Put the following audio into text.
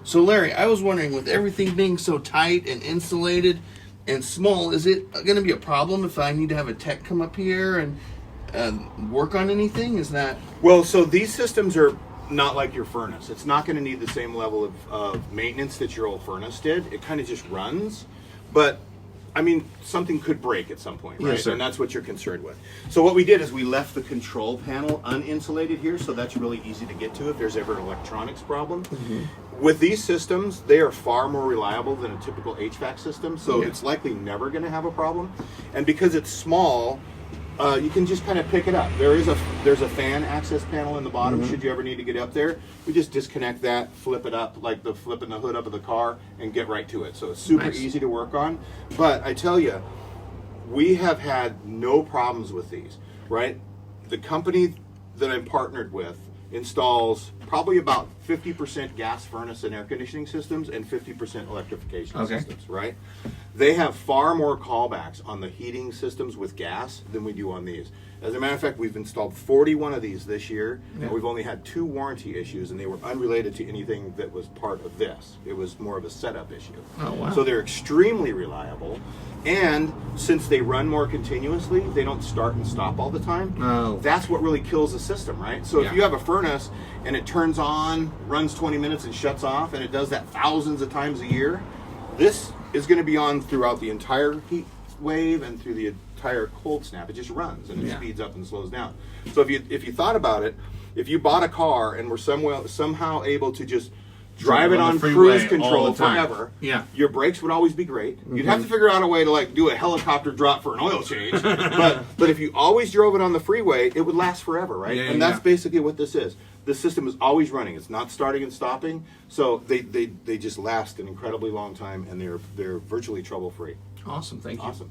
So Larry, I was wondering, with everything being so tight and insulated and small, is it going to be a problem if I need to have a tech come up here and work on anything? Is that... Well, so these systems are not like your furnace. It's not going to need the same level of maintenance that your old furnace did. It kind of just runs. But, I mean, something could break at some point, right? Yes, sir. And that's what you're concerned with. So what we did is we left the control panel uninsulated here, so that's really easy to get to if there's ever an electronics problem. With these systems, they are far more reliable than a typical HVAC system, so it's likely never going to have a problem. And because it's small, you can just kind of pick it up. There's a fan access panel in the bottom. Should you ever need to get up there, we just disconnect that, flip it up like the flipping the hood up of the car, and get right to it. So it's super easy to work on. But I tell you, we have had no problems with these. Right, the company that I'm partnered with installs probably about 50% gas furnace and air conditioning systems and 50% electrification systems, right? They have far more callbacks on the heating systems with gas than we do on these. As a matter of fact, we've installed 41 of these this year, and we've only had 2 warranty issues, and they were unrelated to anything that was part of this. It was more of a setup issue. Oh, wow. So they're extremely reliable, and since they run more continuously, they don't start and stop all the time. Oh. That's what really kills the system, right? So if you have a furnace and it turns on, runs 20 minutes and shuts off, and it does that thousands of times a year, this is going to be on throughout the entire heat wave and through the entire cold snap. It just runs and it speeds up and slows down. So if you thought about it, if you bought a car and were somehow able to just drive it on cruise control forever, your brakes would always be great. You'd have to figure out a way to like do a helicopter drop for an oil change, but if you always drove it on the freeway, it would last forever, right? And that's basically what this is. This system is always running. It's not starting and stopping, so they just last an incredibly long time, and they're virtually trouble free. Awesome, thank you. Awesome.